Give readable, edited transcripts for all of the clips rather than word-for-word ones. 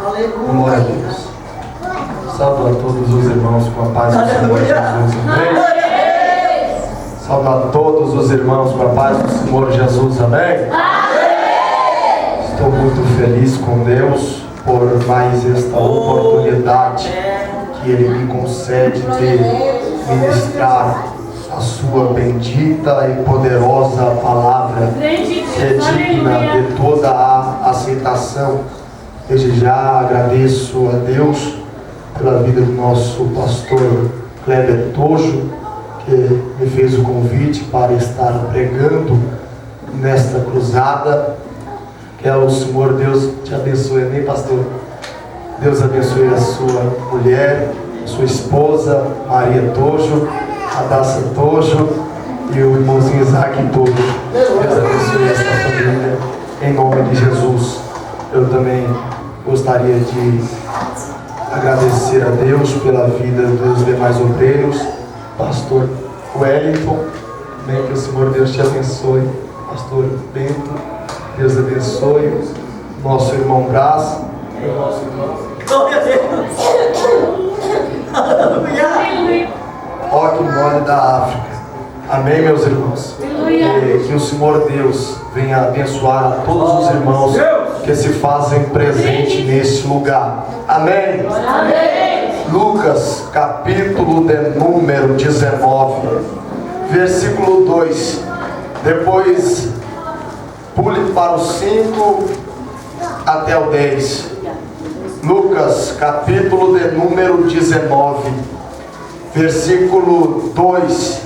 Glória a Deus. Saúdo a todos os irmãos com a paz do Senhor Jesus. Amém. Saúdo a todos os irmãos com a paz do Senhor Jesus. Amém. Estou muito feliz com Deus por mais esta oportunidade que Ele me concede de ministrar a sua bendita e poderosa palavra, que é digna de toda a aceitação. Desde já agradeço a Deus pela vida do nosso pastor Kleber Tojo, que me fez o convite para estar pregando nesta cruzada. Que o Senhor Deus te abençoe, amém, pastor? Deus abençoe a sua mulher, a sua esposa Maria Tojo, a Daça Tojo e o irmãozinho Isaac Tojo. Deus abençoe esta família, em nome de Jesus. Eu também gostaria de agradecer a Deus pela vida dos demais obreiros, pastor Wellington, também que o Senhor Deus te abençoe, pastor Bento, Deus abençoe, nosso irmão Brás, nosso irmão Roque Mole da África. Amém, meus irmãos? Que o Senhor Deus venha abençoar a todos os irmãos que se fazem presente neste lugar. Amém? Amém. Lucas, capítulo de número 19, versículo 2. Depois pule para o 5 até o 10. Lucas, capítulo de número 19, versículo 2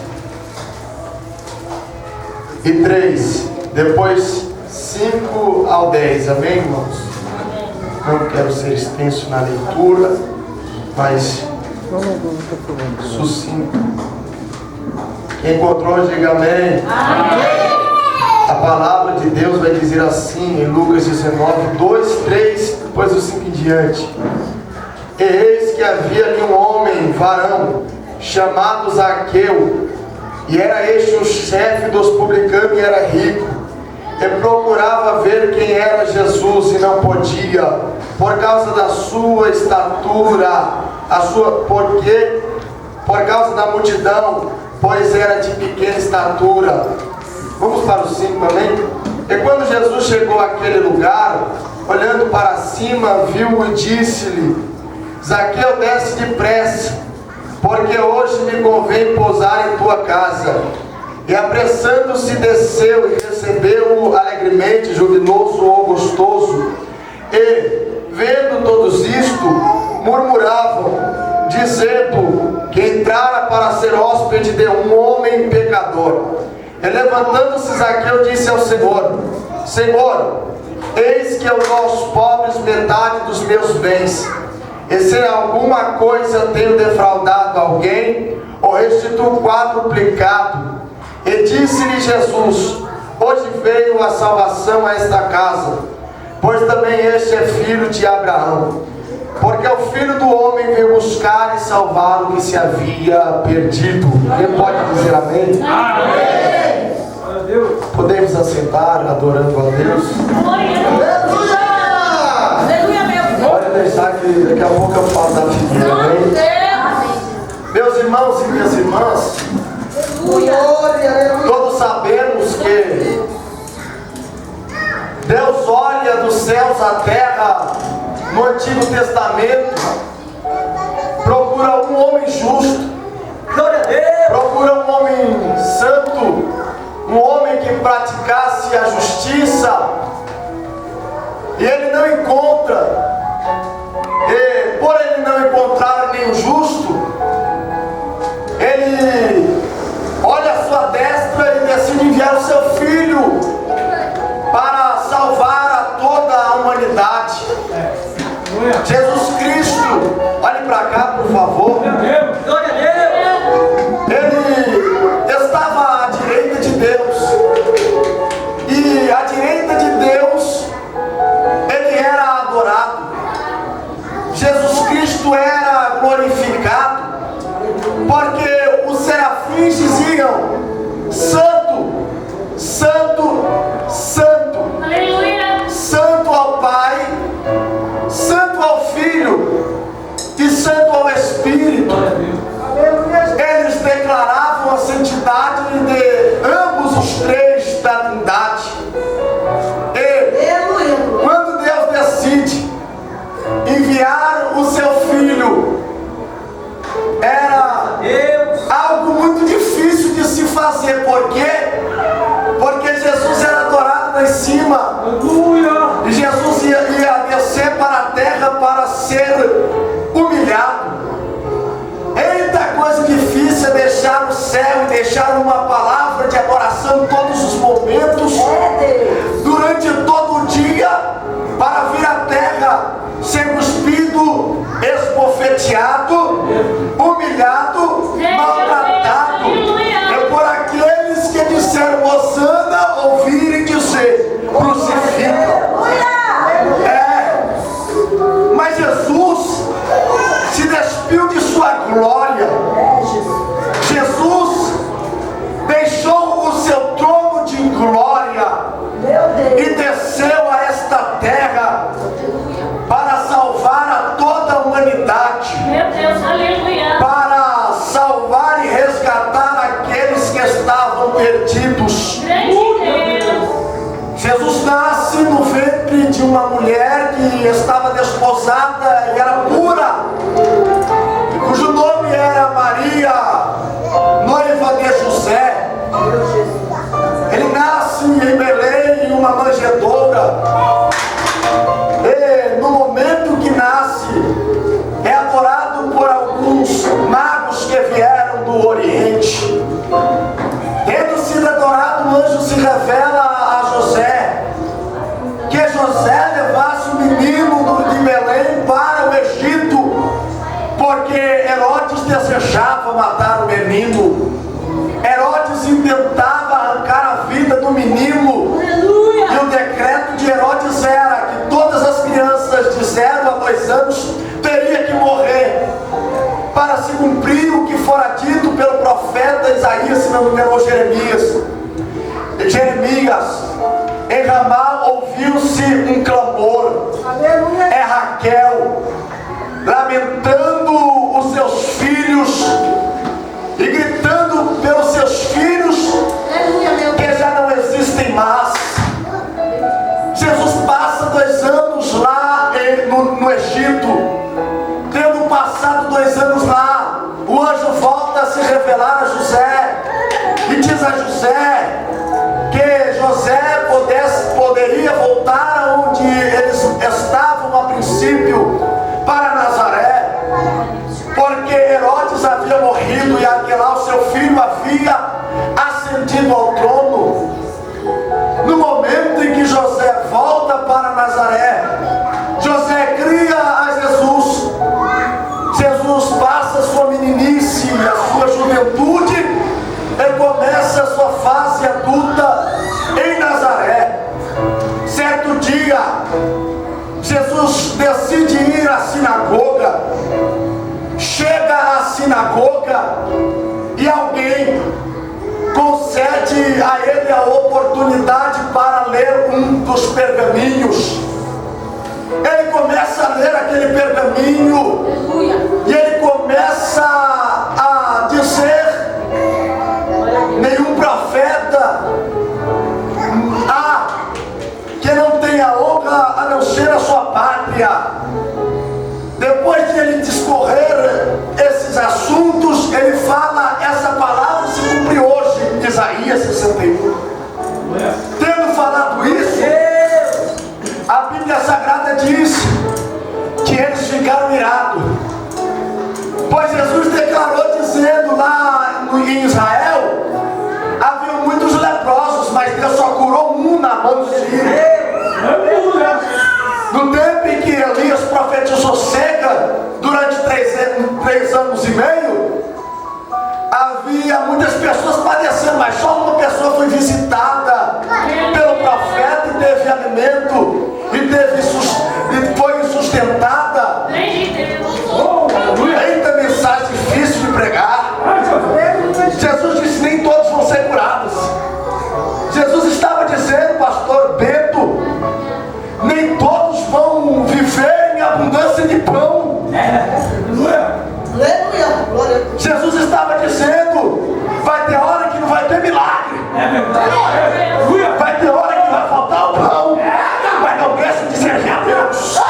e 3. Depois 5 ao 10. Amém, irmãos? Não quero ser extenso na leitura, mas sucinto. Quem encontrou, diga amém. Amém. A palavra de Deus vai dizer assim em Lucas 19, 2, 3, depois do 5 em diante. E eis que havia ali um homem, varão, chamado Zaqueu, e era este o chefe dos publicanos e era rico, e procurava ver quem era Jesus e não podia, por causa da sua estatura, por causa da multidão, pois era de pequena estatura. Vamos para o 5, amém? E quando Jesus chegou àquele lugar, olhando para cima, viu e disse-lhe: Zaqueu, desce depressa, porque hoje me convém pousar em tua casa. E apressando-se desceu e recebeu-o alegremente, jubiloso ou gostoso. E, vendo todos isto, murmuravam, dizendo que entrara para ser hóspede de um homem pecador. E levantando-se Zaqueu disse ao Senhor: Senhor, eis que eu dou aos pobres metade dos meus bens, e se em alguma coisa tenho defraudado alguém, o restituo quadruplicado. E disse-lhe Jesus: hoje veio a salvação a esta casa, pois também este é filho de Abraão, porque o Filho do Homem veio buscar e salvar o que se havia perdido. Quem pode dizer amém? Amém. Podemos assentar adorando a Deus. Aleluia! Pode deixar que daqui a pouco eu falo da figueira, amém? Meus irmãos e minhas irmãs, todos sabemos que Deus olha dos céus à terra no Antigo Testamento, procura um homem justo, procura um homem santo, um homem que praticasse a justiça, e ele não encontra. E por ele não encontrar nenhum justo, ele olha a sua destra e decide enviar o seu filho para salvar a toda a humanidade. Jesus Cristo, olhe para cá, por favor. Ele estava à direita de Deus, e à direita de Deus ele era adorado. Jesus Cristo era glorificado, porque os serafins diziam: Santo, Santo, Santo, Santo ao Pai, Santo ao o seu filho era algo muito difícil de se fazer. Por quê? Porque Jesus era adorado lá em cima. E Jesus ia descer para a terra para ser humilhado. Eita, coisa difícil é deixar o céu e deixar uma palavra de adoração em todos os momentos, durante todo o dia, para vir à terra, ser cuspido, esbofeteado, humilhado, maltratado. É por aqueles que disseram Hosana ouvirem dizer: crucifica. Mas Jesus se despiu de sua glória. Jesus deixou o seu trono de glória e desceu a esta terra para salvar a toda a humanidade. Meu Deus, aleluia. Para salvar e resgatar aqueles que estavam perdidos. Jesus nasce no ventre de uma mulher que estava desposada e era pura, cujo nome era Maria, noiva de José. Ele nasce em Belém, em uma manjedoura. E no momento que nasce, é adorado por alguns magos que vieram do Oriente. Tendo sido adorado, o anjo se revela a José, que José levasse o menino de Belém para o Egito, porque Herodes desejava matar o menino. Herodes intentava arrancar a vida do menino. E o decreto de Herodes era que todas as crianças de 0 a 2 anos teriam que morrer, para se cumprir o que fora dito pelo profeta Isaías, se não me engano, Jeremias. Em Ramá ouviu-se um clamor. É Raquel lamentando os seus filhos e gritando pelos seus filhos que já não existem mais. Jesus passa 2 anos lá no Egito. Tendo passado 2 anos lá, o anjo volta a se revelar a José e diz a José que José poderia voltar onde eles estavam a princípio, para Nazaré, porque Herodes havia morrido e Arquelau, seu filho, havia ascendido ao trono. No momento em que José volta para Nazaré, José cria a Jesus. Jesus passa a sua meninice e a sua juventude e começa a sua fase adulta em Nazaré. Certo dia, Jesus decide ir à sinagoga. Chega à sinagoga e alguém concede a ele a oportunidade para ler um dos pergaminhos. Ele começa a ler aquele pergaminho e ele começa a dizer: nenhum profeta há que não tenha honra a não ser a sua pátria. Depois de ele discorrer esses assuntos, ele fala: essa palavra se cumpre hoje, em Isaías 61. Tendo falado isso, a Bíblia Sagrada diz que eles ficaram irados, pois Jesus declarou dizendo lá em Israel, havia muitos leprosos, mas Deus só curou um na mão de Síria. No tempo em que Elias profetizou seca durante 3 anos e meio, havia muitas pessoas padecendo, mas só uma pessoa foi visitada pelo profeta e teve alimento e foi sustentada. Eita, mensagem difícil de pregar. Jesus disse: nem todos vão ser curados. Jesus estava dizendo, pastor Bento, nem todos vão viver em abundância de pão. Jesus estava dizendo: vai ter hora que não vai ter milagre, vai ter hora que vai faltar o pão, mas não deixe de desejar Deus.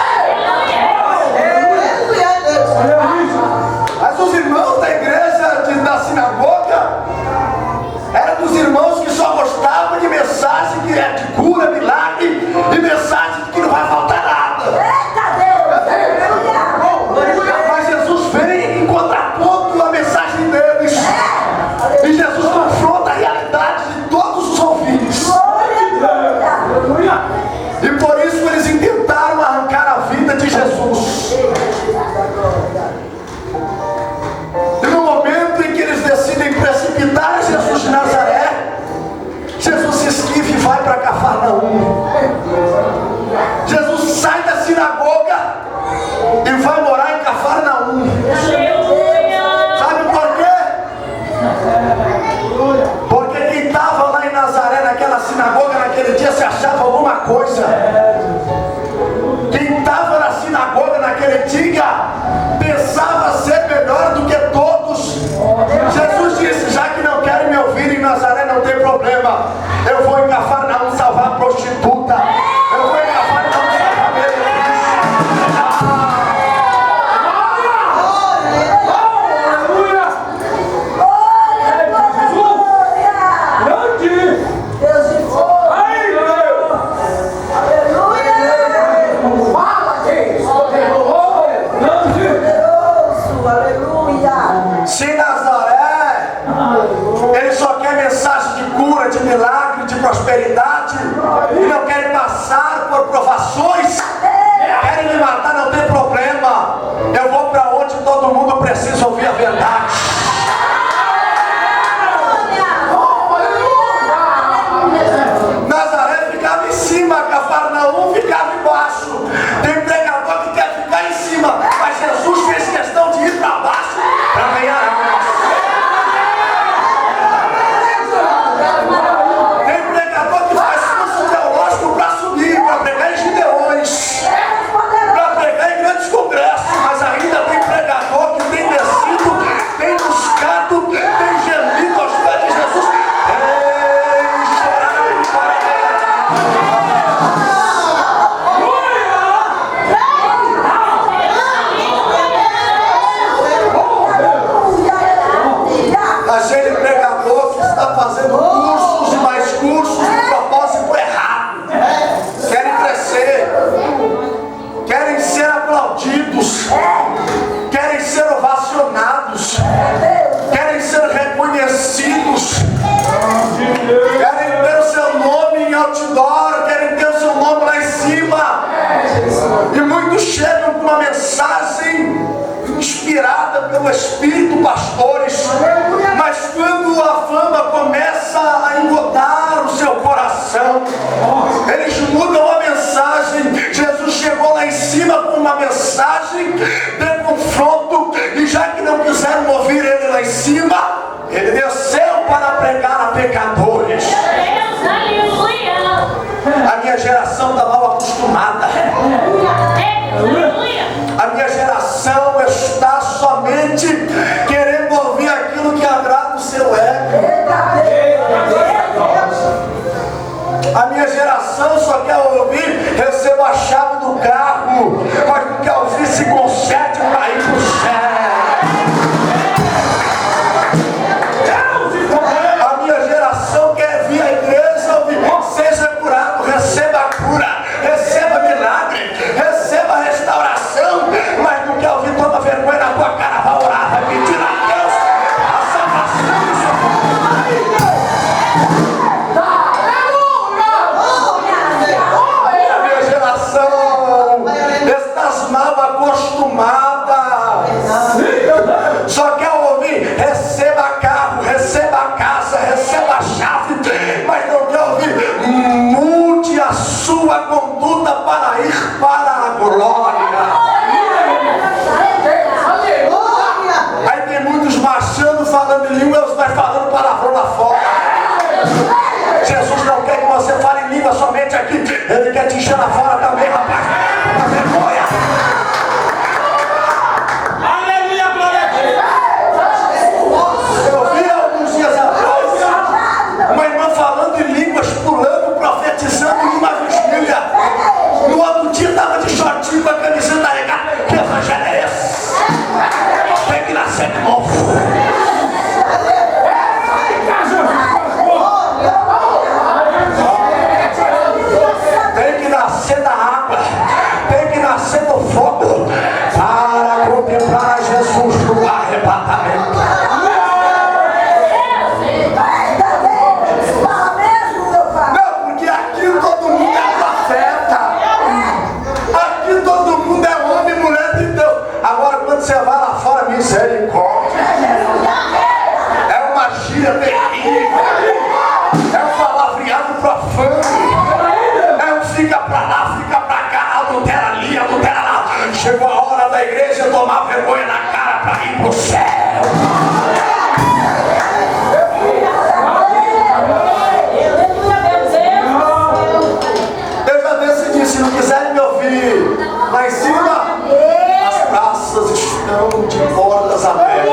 Jesus. E no momento em que eles decidem precipitar Jesus de Nazaré, Jesus se esquiva e vai para Cafarnaum. Jesus sai da sinagoga e vai morar em Cafarnaum. Sabe por quê? Porque quem estava lá em Nazaré, naquela sinagoga, naquele dia, se achava alguma coisa. Quem estava na sinagoga naquele dia pensava ser melhor do que todos. Jesus disse: já que não querem me ouvir em Nazaré, não tem problema. Eu vou em Cafarnaum salvar a prostituta. Eu vou em Cafarnaum salvar a Se Nazaré, ele só quer mensagem de cura, de milagre, de prosperidade, e não querem passar por provações, querem me matar, não tem problema. Eu vou para onde todo mundo precisa ouvir a verdade. Nazaré ficava em cima, Cafarnaum ficava embaixo. Tem pregador que quer ficar em cima, mas Jesus fez questão de ir para baixo para ganhar almas. Tem pregador que faz curso teológico para subir, para pregar em Gideões, para pregar em grandes congressos, mas ainda tem pregador que tem descido, tem buscado, tem gemido aos pés de Jesus, tem chorado para aquele pregador que está fazendo cursos e mais cursos de propósito errado. Querem crescer, querem ser aplaudidos, querem ser ovacionados, querem ser reconhecidos, querem ter o seu nome em outdoor, querem ter o seu nome lá em cima. E muitos chegam com uma mensagem inspirada pelo Espírito, pastores, mas quando a fama começa a engodar o seu coração, eles mudam a mensagem. Jesus chegou lá em cima com uma mensagem de confronto, e já que não quiseram ouvir ele lá em cima, ele desceu para pregar a pecadores. A minha geração está mal acostumada. A minha geração está somente querendo ouvir aquilo que agrada o seu ego. A minha geração só quer ouvir: receba a chave do carro, mas não quer ouvir se conserte para ir para o céu. A minha geração quer vir à igreja ouvir: seja curado, receba a cura, receba milagre, receba restauração, mas não quer ouvir: toma vergonha na tua cara, vai orar, vai pedir a Deus a salvação do seu povo. A minha geração está da igreja tomar vergonha na cara para ir para o céu. Eu já decidi, se não quiserem me ouvir lá em cima, as praças estão de portas abertas.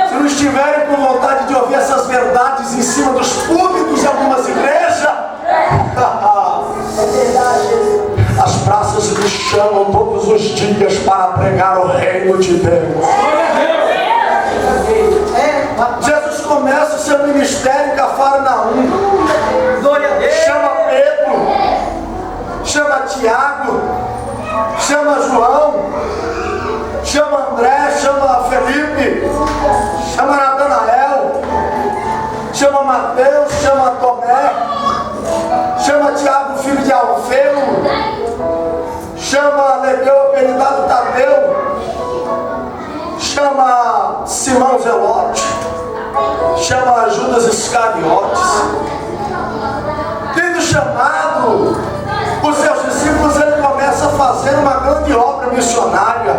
Se não estiverem com vontade de ouvir essas verdades em cima dos púlpitos de algumas igrejas, as praças me chamam todos os dias para pregar o reino de Deus. Jesus começa o seu ministério em Cafarnaum. Chama Pedro, chama Tiago, chama João, chama André, chama Felipe, chama Natanael, chama Mateus, chama Tomé, chama Tiago, filho de Alfeu, chama Lebeu, apelidado Tadeu, chama Simão Zelote, chama Judas Iscariotes. Tendo chamado os seus discípulos, ele começa a fazer uma grande obra missionária.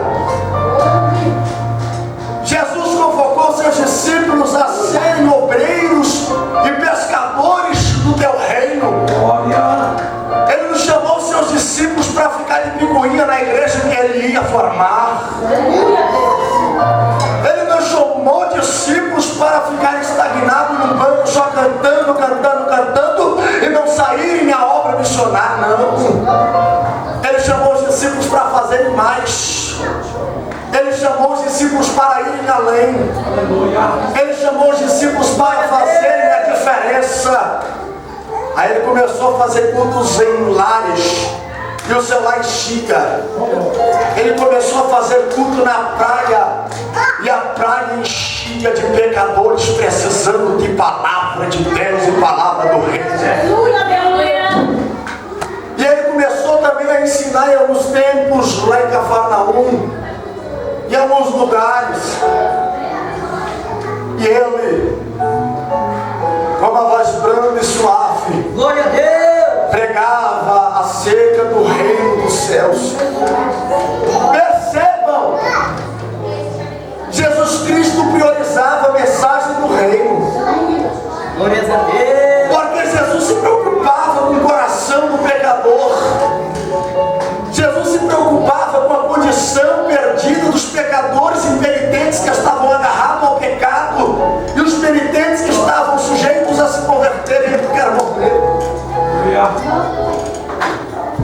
Jesus convocou seus discípulos a serem obreiros e pescadores do teu reino. Ele não chamou seus discípulos para ficar de picuinha na igreja que ele ia formar. Ele não chamou discípulos para ficar estagnados num banco só cantando, cantando, cantando e não saírem à obra missionária, não. Ele chamou os discípulos para fazerem mais. Ele chamou os discípulos para irem além. Ele chamou os discípulos para fazerem a diferença. Aí ele começou a fazer cultos em lares, e o seu lar enchia. Ele começou a fazer culto na praia, e a praia enchia de pecadores precisando de palavra de Deus e palavra do Rei. E ele começou também a ensinar em alguns tempos lá em Cafarnaum, em alguns lugares. E ele, com uma voz branda e suave, glória a Deus, pregava acerca do reino dos céus. Percebam, Jesus Cristo priorizava a mensagem do reino. Glória a Deus. Porque Jesus se preocupava com o coração do pecador. Jesus se preocupava com a condição perdida dos pecadores impenitentes que estavam agarrados ao pecado, e os penitentes que estavam sujeitos a se converterem porque eram morrer.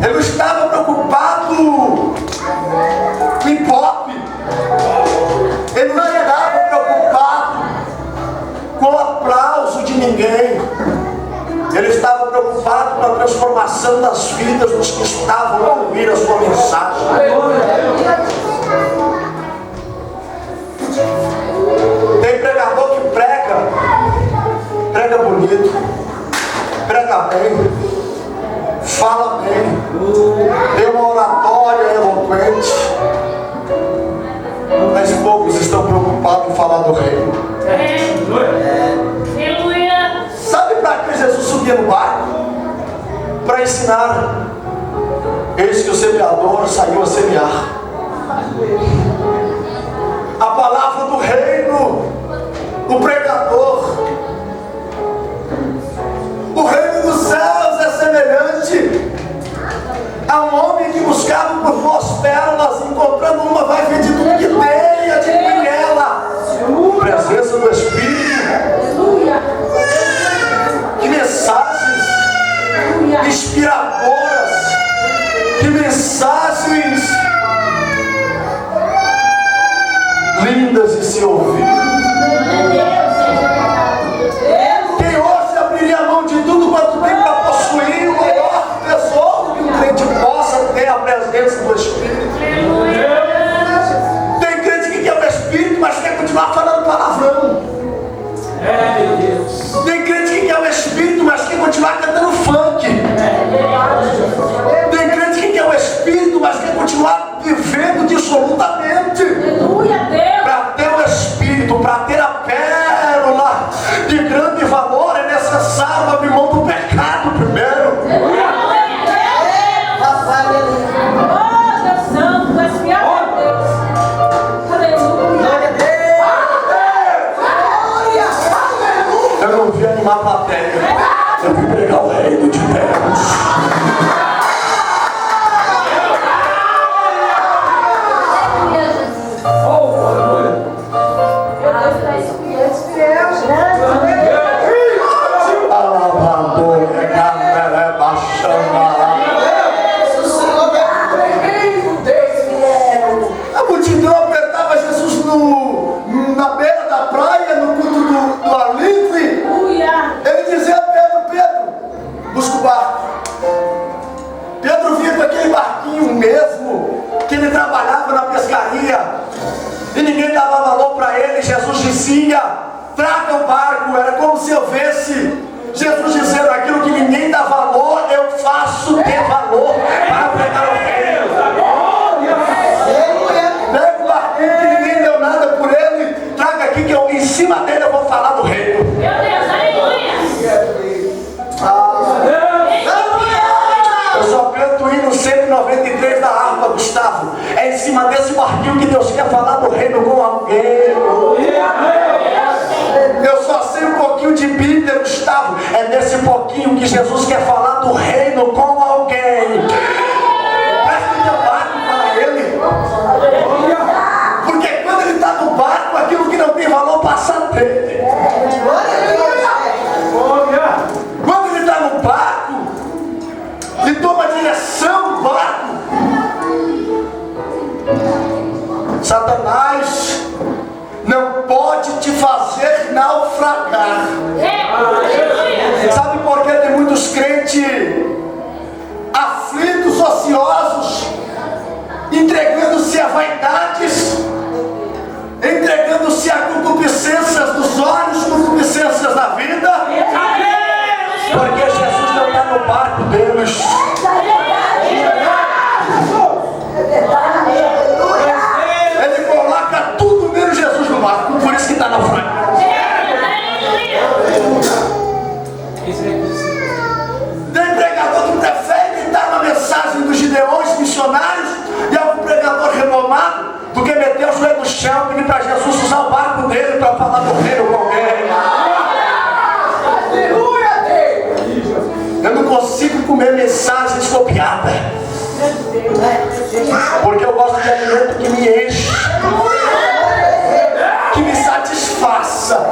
Ele não estava preocupado em pop. Ele não estava preocupado com o aplauso de ninguém. Ele estava preocupado com a transformação das vidas dos que estavam a ouvir a sua mensagem. Tem pregador que prega bonito, prega bem, fala bem, tem uma oratória eloquente, mas poucos estão preocupados em falar do reino. Sabe para que Jesus subia no barco? Para ensinar. Eis que o semeador saiu a semear. A palavra do reino, o pregador. O reino dos céus é semelhante a um homem que buscava por boas pérolas, encontrando uma, vai vender tudo que tem e adquirir ela. Presença do Espírito. Que mensagens inspiradoras, que mensagens lindas de se ouvir. Quem hoje abriria a mão de tudo quanto tem para possuir o maior tesouro que um crente possa ter, a presença do Espírito. Tem crente que quer o Espírito, mas quer continuar falando palavrão. Tem crente que quer o Espírito, mas quer continuar cantando funk. Tem crente que quer o Espírito, mas quer continuar vivendo dissolutamente. Para ter o Espírito, para ter a pérola de grande valor, é necessário abrir mão do pecado primeiro. plateia. Eu vim pregar o reino de Deus. A multidão apertava Jesus na beira da praia, no culto do ar livre. Ele dizia a Pedro, busca o barco. Pedro vinha com aquele barquinho mesmo, que ele trabalhava na pescaria, e ninguém dava valor para ele. Jesus dizia, traga o barco. Era como se eu visse Jesus dizendo, aquilo que ninguém dá valor, eu faço ter valor para pregar o reino. Pega o barquinho que ninguém deu nada por ele, traga aqui que em cima dele eu vou falar do reino. Meu Deus, aleluia! Eu só canto o hino 193 da harpa, Gustavo. É em cima desse barquinho que Deus quer falar do reino com alguém. Eu só sei um pouquinho de Bíblia, Gustavo. É nesse pouquinho que Jesus quer falar do reino com alguém. Presta o teu barco para ele. Porque quando ele está no barco, aquilo que não tem valor passa a ter. Quando ele está no barco e toma a direção do barco, Satanás não pode te fazer naufragar. Sabe por que tem muitos crentes aflitos, ociosos, entregando-se a vaidades, entregando-se a concupiscências dos olhos, concupiscências da vida? Porque Jesus não está no barco deles. Ele coloca tudo menos Jesus no barco, por isso que está naufragando. Tem pregador que prefere imitar uma mensagem dos gideões missionários e algum pregador renomado do que meter o joelho no chão e pedir para Jesus usar o barco dele para falar do reino com alguém. Eu não consigo comer mensagens copiadas, porque eu gosto de alimento que me enche, que me satisfaça.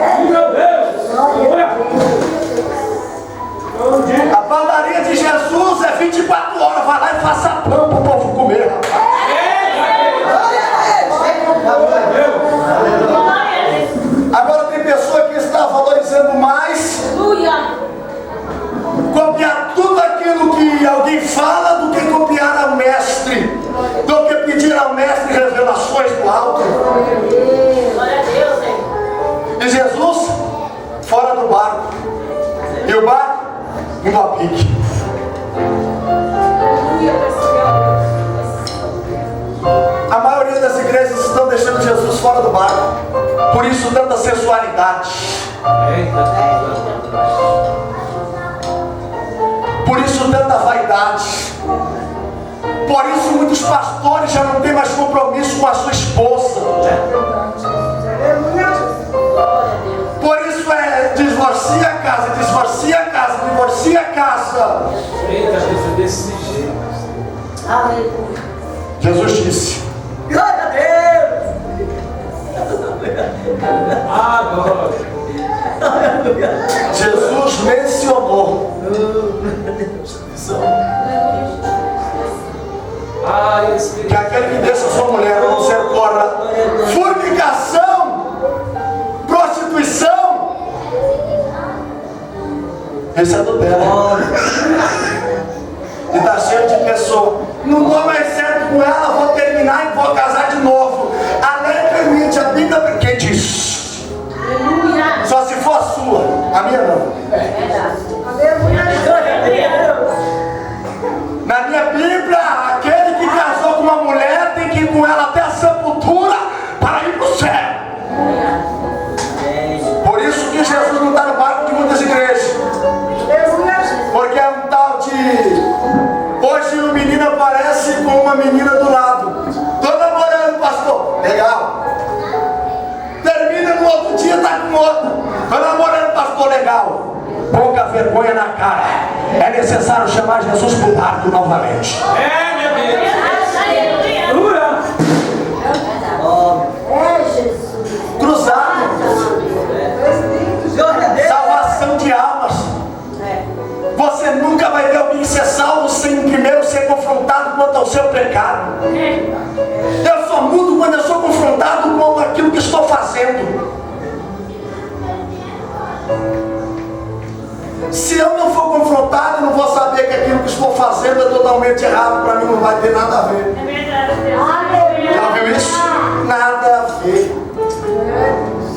A padaria de Jesus é 24 horas. Vai lá e faça pão para o povo comer. Agora tem pessoa que está valorizando mais copiar tudo aquilo que alguém fala do que copiar ao mestre, do que pedir ao mestre revelações do alto. E Jesus fora do barco, e o barco indo a pique. A maioria das igrejas estão deixando Jesus fora do barco, por isso tanta sensualidade, por isso tanta vaidade, por isso muitos pastores já não têm mais compromisso com a sua esposa. Por isso é divorcia a casa, divorcia a casa, divorcia a casa. Desse jeito. Jesus disse: Glória a Deus! Jesus mencionou que aquele que deixa sua mulher a não ser porra, fornicação, prostituição, esse é do dela. E está cheio de pessoas. Não dou mais certo com ela, vou terminar e vou casar de novo. A lei permite, a Bíblia quem diz? Só se for a sua, a minha não. Na minha Bíblia, aquele que casou com uma mulher tem que ir com ela até a sepultura para ir para o céu. Por isso que Jesus não está no barco de muitas igrejas. Porque é um tal de... Hoje o menino aparece com uma menina do lado. Tô namorando, pastor. Legal. Termina no outro dia, tá com outra. Tô namorando, pastor. Legal. vergonha na cara. É necessário chamar Jesus para o barco novamente. Meu Deus. Cruzado. Salvação de almas. Você nunca vai ver alguém ser salvo sem primeiro ser confrontado quanto ao seu pecado. Eu só mudo quando eu sou confrontado com aquilo que estou fazendo. Se eu não for confrontado, eu não vou saber que aquilo que estou fazendo é totalmente errado. Para mim não vai ter nada a ver. É verdade. Já viu isso? Nada a ver.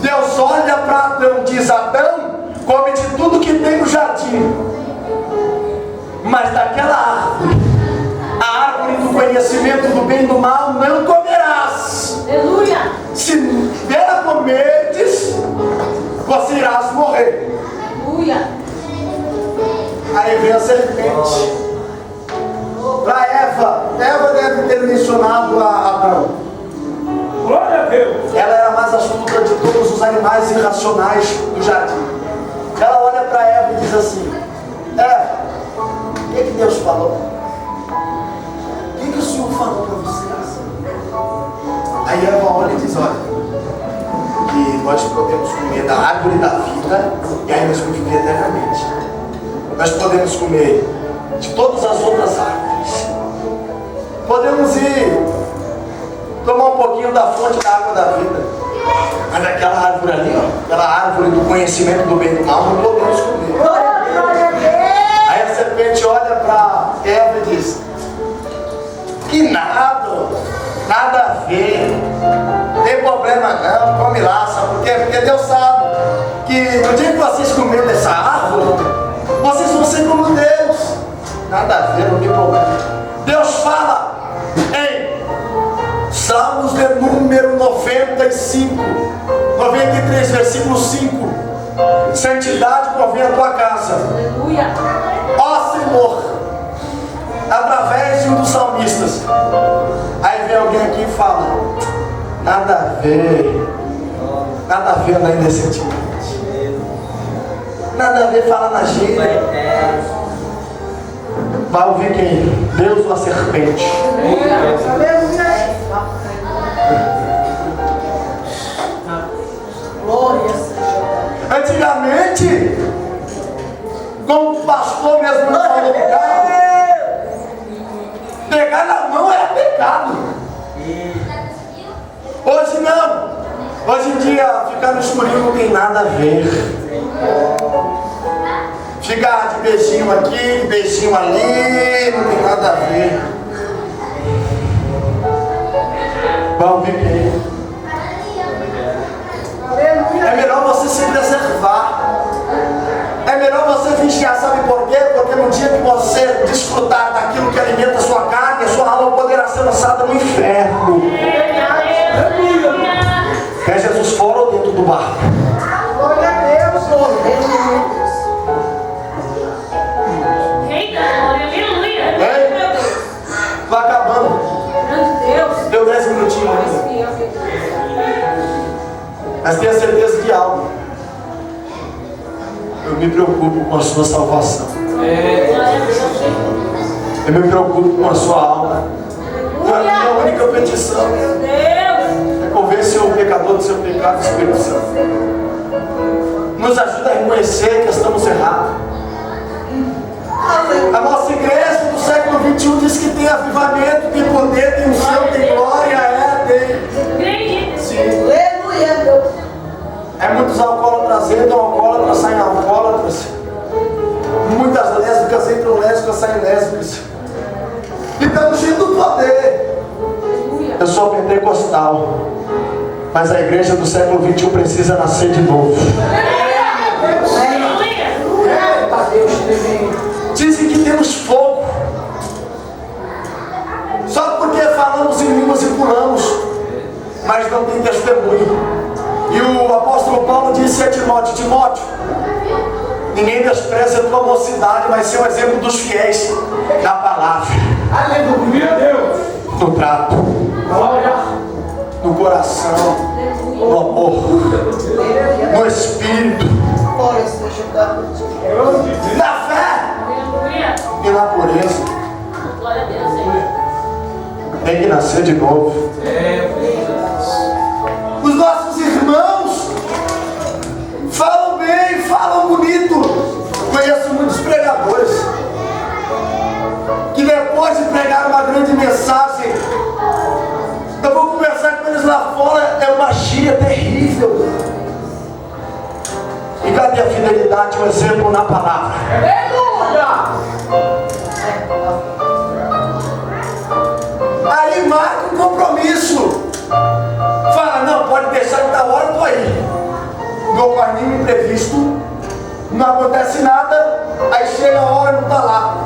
Deus olha para Adão, diz: Adão, come de tudo que tem no jardim, mas daquela árvore, a árvore do conhecimento do bem e do mal, não comerás. Aleluia. Se dela comerdes, você irás morrer. Aleluia. Aí vem a serpente para Eva. Eva deve ter mencionado a Adão. Glória a Deus. Ela era a mais astuta de todos os animais irracionais do jardim. Ela olha para Eva e diz assim: Eva, o que Deus falou? O que o Senhor falou para vocês? Aí Eva olha e diz: olha, que nós podemos comer da árvore da vida e aí nós vamos viver eternamente. Nós podemos comer de todas as outras árvores. Podemos ir tomar um pouquinho da fonte da água da vida. Mas aquela árvore ali, ó, aquela árvore do conhecimento do bem e do mal, não podemos comer. Aí a serpente olha para Eva e diz: que nada a ver, não tem problema não, come lá, sabe por quê? Porque Deus sabe que no dia que vocês comerem dessa árvore, vocês vão ser como Deus. Nada a ver, não tem problema. Deus fala em Salmos de número 95, 93, versículo 5: santidade convém a tua casa. Aleluia. Ó Senhor, através de um dos salmistas. Aí vem alguém aqui e fala: nada a ver na indecentemente. Nada a ver falar na gíria. Vai ouvir quem? Deus ou a serpente? Antigamente, como o pastor mesmo não falou no carro, pegar na mão era pecado. Hoje não. Hoje em dia, ficar no escurinho não tem nada a ver. Ficar de beijinho aqui, de beijinho ali, não tem nada a ver. Vamos ver quem? É melhor você se preservar. É melhor você vigiar, sabe por quê? Porque no dia que você desfrutar daquilo que alimenta a sua carne, a sua alma poderá ser lançada no inferno. Quer Jesus fora ou dentro do barco? Glória a Deus. Eita, aleluia. Hein? Vai acabando. Grande Deus. Deu 10 minutinhos ainda. Mas tenha certeza de algo. Eu me preocupo com a sua salvação. Eu me preocupo com a sua alma. A minha única petição é convencer o pecador do seu pecado, do Espírito Santo. Nos ajuda a reconhecer que estamos errados. A nossa igreja do século XXI diz que tem avivamento, tem poder, tem unção, tem glória, tem. Sim. É muitos alcoólatras entram, alcoólatras saem alcoólatras. Muitas lésbicas entram lésbicas, saem lésbicas. E estamos cheios do poder. Eu sou pentecostal, mas a igreja do século XXI precisa nascer de novo. Dizem que temos fogo, só porque falamos em línguas e pulamos, mas não tem testemunho. E o apóstolo Paulo disse a Timóteo: Timóteo, ninguém despreza a tua mocidade, mas ser um exemplo dos fiéis na palavra. Aleluia, Deus. No trato, no coração, no amor, no espírito. Glória seja dada. Na fé Aleluia. e na pureza. Glória a Deus, Senhor. Tem que nascer de novo. Os nossos irmãos falam bem, falam bonito. Conheço muitos pregadores que depois de pregar uma grande mensagem, eu vou conversar com eles lá fora, é uma gíria terrível. E cadê a fidelidade, o exemplo na palavra? Aí marca um compromisso. Fala, não, pode deixar que da hora eu tô aí. Não ocorre nenhum imprevisto, não acontece nada, aí chega a hora e não tá lá.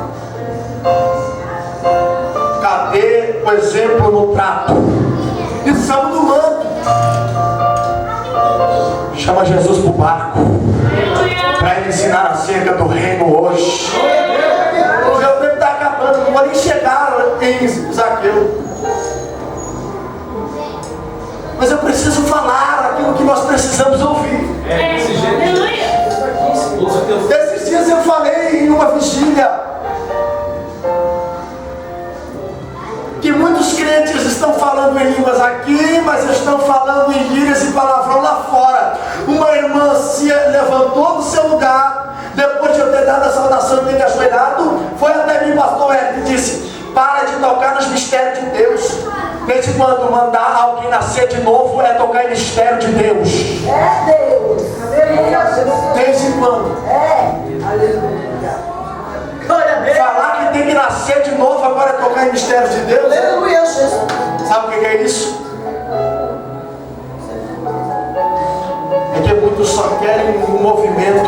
Cadê o exemplo no trato? Lição do manto. Chama Jesus pro barco para ele ensinar acerca do reino hoje. O meu tempo está acabando, não vou nem chegar em Zaqueu. Mas eu preciso falar aquilo que nós precisamos ouvir. Aleluia. Esses dias eu falei em uma vigília que muitos crentes estão falando em línguas aqui, mas estão falando em gírias e palavrão lá fora. Uma irmã se levantou do seu lugar, depois de eu ter dado a saudação e ter me ajoelhado, foi até mim, pastor Eric, e disse: para de tocar nos mistérios de Deus. Desde quando mandar alguém nascer de novo é tocar em mistério de Deus? É Deus. Aleluia. Desde quando? Aleluia. Glória a Deus. Falar que tem que nascer de novo agora é tocar em mistério de Deus? Aleluia, Jesus. Sabe o que é isso? É que muitos só querem um movimento,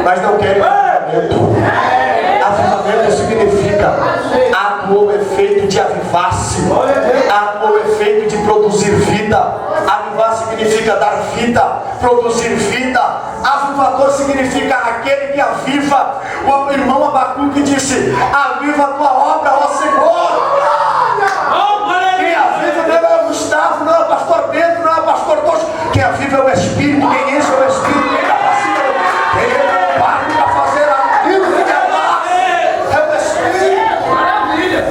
mas não querem um avivamento. Avivamento significa ato ou efeito de avivar-se, ato ou efeito de produzir vida. Avivar significa dar vida, produzir vida. Avivador significa aquele que aviva. O irmão Abacuque disse: aviva a tua obra, ó Senhor. Quem aviva não é o Gustavo, não é o pastor Pedro, não é o pastor Tocho. Quem aviva é o Espírito, quem enche é o Espírito, quem capacita, quem é o Pai para fazer aquilo que quer falar. É o Espírito. Maravilha.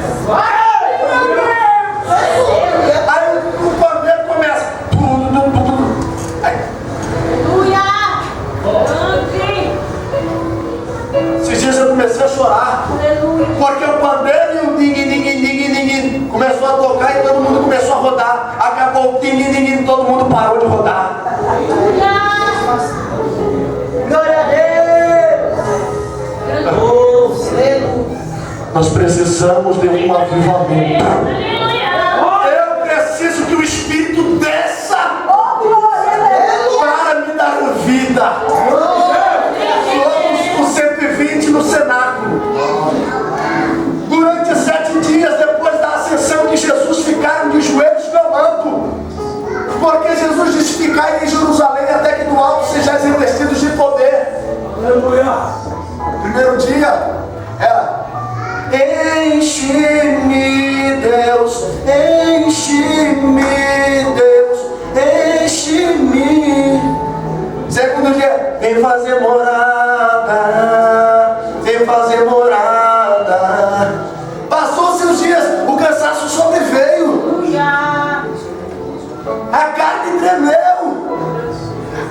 Aí o pandeiro começa. Aí, esses dias eu comecei a chorar, porque o pandeiro e o ding-ding-ding-ding-ding começou a tocar e todo mundo começou a rodar. Acabou o ding-ding-ding, todo mundo parou de rodar. Glória a Deus. Nós precisamos de um avivamento. Eu preciso que o Espírito desça Oh, glória a Deus. para me dar vida. Somos o 120 no cenáculo. Durante 7 dias depois da ascensão de Jesus, ficaram de joelhos clamando. Porque Jesus disse: ficai em Jerusalém até que do alto sejais revestidos de poder. Aleluia. Primeiro dia era: enche-me, Deus, enche-me, Deus, enche-me. Segundo dia: vem fazer morada, vem fazer morada. Passou-se os dias, o cansaço sobreveio, a carne tremeu,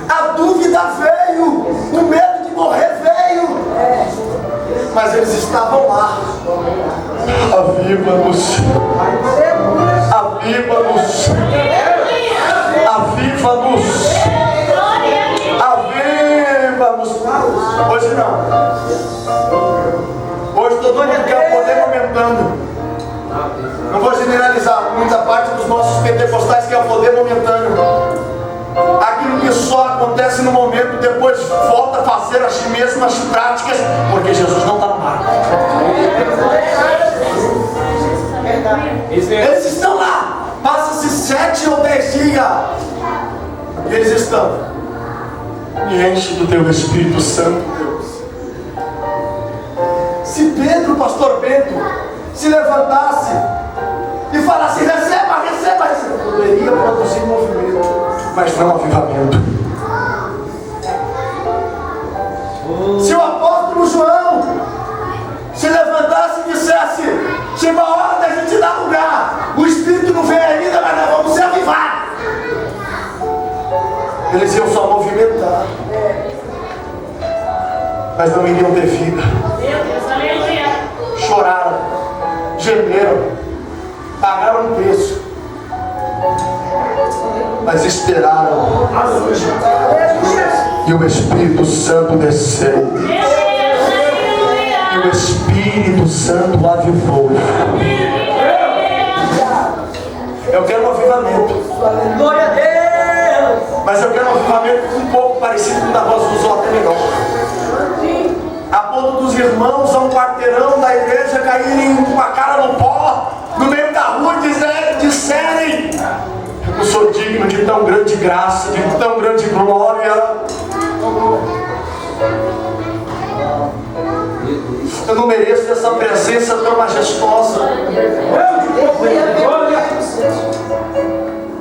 a dúvida veio, o medo de morrer veio. Mas eles estavam lá. Aviva-nos, aviva-nos, aviva-nos, aviva-nos. Hoje não. Hoje todo mundo quer o poder momentâneo. Não vou generalizar, muita parte dos nossos pentecostais quer o poder momentâneo. Aquilo que só acontece no momento, depois volta a fazer as mesmas práticas, porque Jesus não está no barco. Eles estão lá, passa-se 7 ou 10 dias, e eles estão: me enche do teu Espírito Santo, Deus. Se Pedro, pastor Pedro, se levantasse e falasse: receba, receba, receba, poderia produzir movimento, mas não avivamento. chegou a hora da gente dar lugar. O Espírito não veio ainda, mas nós vamos ser avivados. Eles iam só movimentar, mas não iriam ter vida. Meu Deus, aleluia. Choraram, gemeram, pagaram um preço, mas esperaram. E o Espírito Santo desceu. Meu Deus, aleluia. E o Espírito Santo avivou. Eu quero um avivamento. Glória a Deus. Mas eu quero um avivamento um pouco parecido com o da voz do Zó, até melhor. A ponto dos irmãos a um quarteirão da igreja caírem com a cara no pó, no meio da rua, e disserem: eu não sou digno de tão grande graça, de tão grande glória. Eu não mereço essa presença tão majestosa.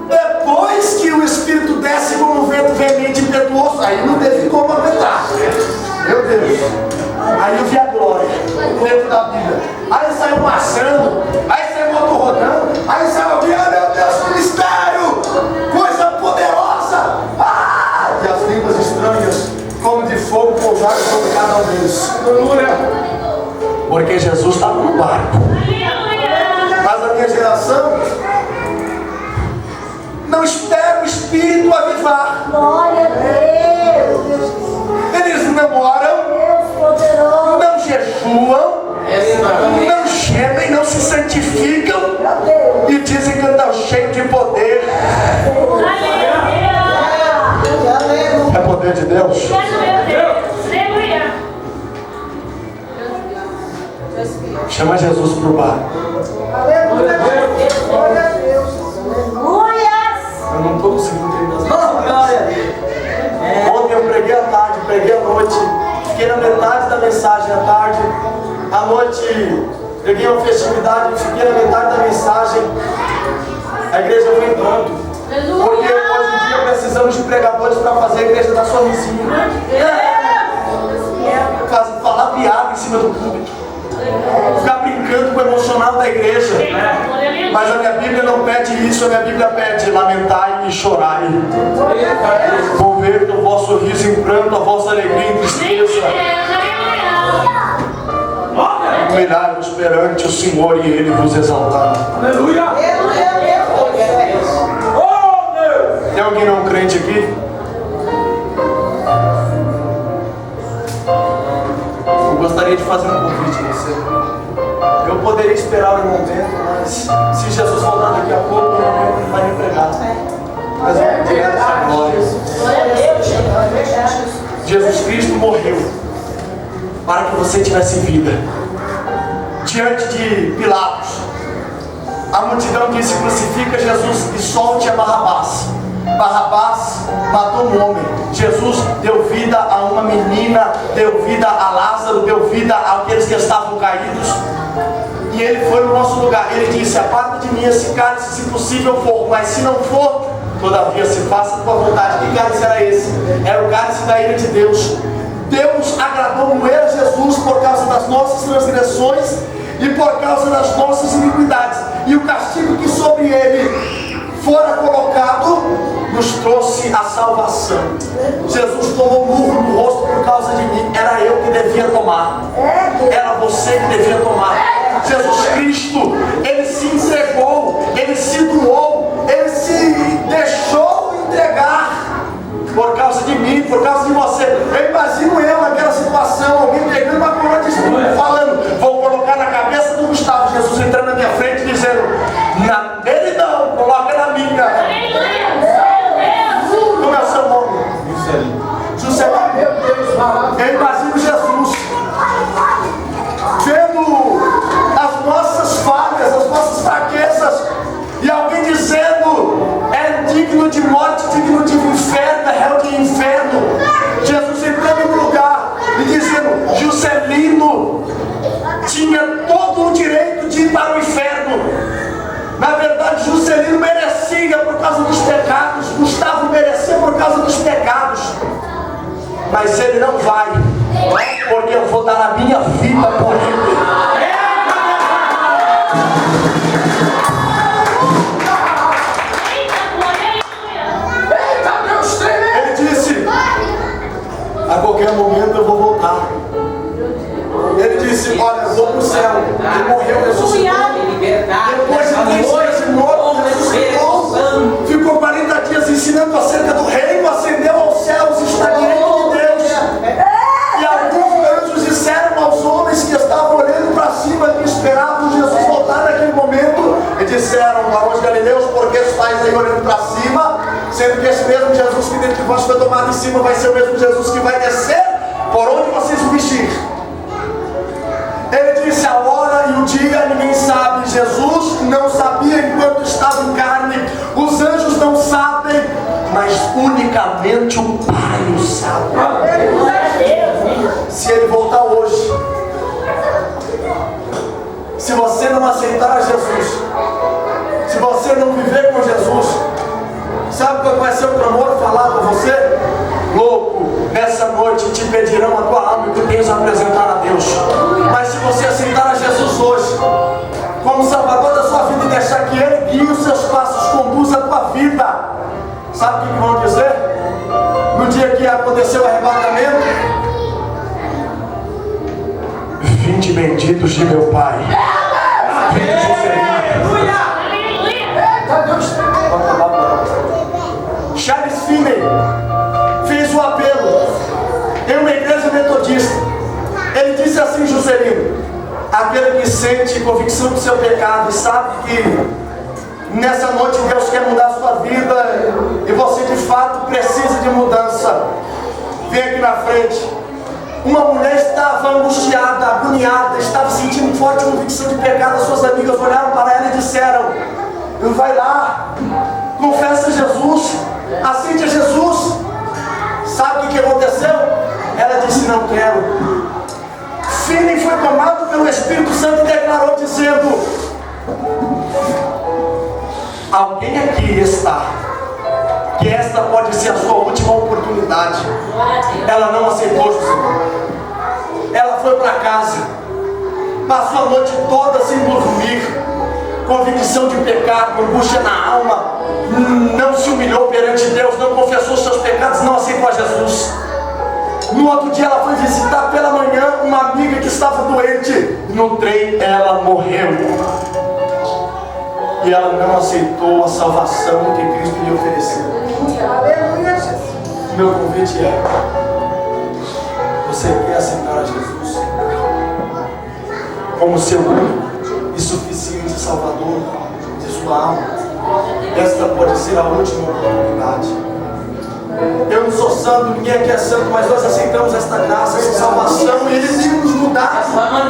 Depois que o Espírito desce como um vento veemente e impetuoso, aí não teve como aguentar. Meu Deus. Aí eu vi a glória dentro da Bíblia. Aí saiu marchando, aí saiu outro rodando, aí saiu alguém: ah, meu Deus, mistério, coisa poderosa. Ah! E as línguas estranhas, como de fogo, pousaram sobre cada um deles. Porque Jesus estava no barco. Mas a minha geração não espera o Espírito avivar. Glória a Deus. Eles não oram, Deus poderoso. não jejuam, não gemem, não se santificam Meu Deus. e dizem que estão cheios de poder. É poder de Deus? Chama Jesus para o barco. Aleluia. Glória a Deus. Aleluia. Eu não estou conseguindo terminar as Glória a mensagens. Deus. Ontem eu preguei à tarde, preguei à noite, fiquei na metade da mensagem à tarde. À noite preguei uma festividade, fiquei na metade da mensagem. A igreja foi em pranto. Porque hoje em dia precisamos de pregadores para fazer a igreja dar sorrisinho. Falar piada em cima do público. Ficar brincando com o emocional da igreja. Mas a minha Bíblia não pede isso, a minha Bíblia pede: lamentai e chorai. Converta o vosso riso em pranto, a vossa alegria em tristeza. Humilhai-vos perante o Senhor e Ele vos exaltará. Aleluia. Oh, Deus. Tem alguém não crente aqui? Eu gostaria de fazer um convite a você. Eu poderia esperar o momento, mas se Jesus voltar daqui a pouco, o momento não vai me pregar. Mas eu tenho essa glória. Jesus Cristo morreu para que você tivesse vida. Diante de Pilatos, a multidão disse: crucifica Jesus e solte a Barrabás. Barrabás matou um homem. Jesus deu vida a uma menina, deu vida a Lázaro, deu vida àqueles que estavam caídos. E ele foi no nosso lugar. Ele disse: aparta de mim esse cálice, se possível for, mas se não for, todavia se faça a tua vontade. Que cálice era esse? Era o cálice da ira de Deus. Deus agradou moer a Jesus por causa das nossas transgressões e por causa das nossas iniquidades. E o castigo que sobre ele fora colocado nos trouxe a salvação. Jesus tomou murro no rosto por causa de mim. Era eu que devia tomar. Era você que devia tomar. Jesus Cristo, Ele se entregou, Ele se doou, Ele se deixou entregar por causa de mim, por causa de você. Eu imagino eu naquela situação, alguém pegando uma coroa de espinho, falando: vou colocar na cabeça do Gustavo. Jesus entrando na minha frente dizendo: na dele não, coloca na minha. Como é o seu nome? Juscelino. Meu Deus, eu imagino Jesus vendo as nossas falhas, as nossas fraquezas, e alguém dizendo: é digno de morte, digno de inferno, é réu de inferno. Jesus entrando no lugar e dizendo: Juscelino tinha todo o direito de ir para o inferno. Na verdade, Juscelino merecia por causa dos pecados, Gustavo merecia por causa dos pecados, mas ele não vai, porque eu vou dar a minha vida por ele. aí olhando para cima, sendo que esse mesmo Jesus que dentro de vós foi tomado em cima vai ser o mesmo Jesus que vai descer por onde vocês o vestir. Ele disse a hora e o dia ninguém sabe. Jesus não sabia enquanto estava em carne, os anjos não sabem, mas unicamente o Pai o sabe. Se ele voltar hoje, se você não aceitar Jesus, se você não viver com Jesus, sabe qual vai ser o clamor falado a você? Louco, nessa noite te pedirão a tua alma e tu tens a apresentar a Deus. Mas se você aceitar a Jesus hoje como Salvador da sua vida e deixar que Ele guie os seus passos, conduza a tua vida, sabe o que vão dizer? No dia que aconteceu o arrebatamento: vinde benditos de meu Pai. Charles Finney fez o apelo em uma igreja metodista. Ele disse assim: Juscelino, aquele que sente convicção do seu pecado e sabe que nessa noite Deus quer mudar a sua vida e você de fato precisa de mudança, vem aqui na frente. Uma mulher estava angustiada, agoniada, estava sentindo forte convicção de pecado. As suas amigas olharam para ela e disseram: vai lá, confessa Jesus, aceite a Jesus. Sabe o que aconteceu? Ela disse: não quero. Finney foi tomado pelo Espírito Santo e declarou dizendo: alguém aqui está, que esta pode ser a sua última oportunidade. Ela não aceitou Jesus. Ela foi para casa, passou a noite toda sem dormir, convicção de pecado, angústia na alma, não se humilhou perante Deus, não confessou seus pecados, não aceitou a Jesus. No outro dia ela foi visitar pela manhã uma amiga que estava doente. No trem ela morreu. E ela não aceitou a salvação que Cristo lhe ofereceu. Meu convite é: você quer aceitar a Jesus como seu único e suficiente Salvador de sua alma? Esta pode ser a última oportunidade. Eu não sou santo, ninguém aqui é santo, mas nós aceitamos esta graça, essa salvação, e Ele tem nos mudado.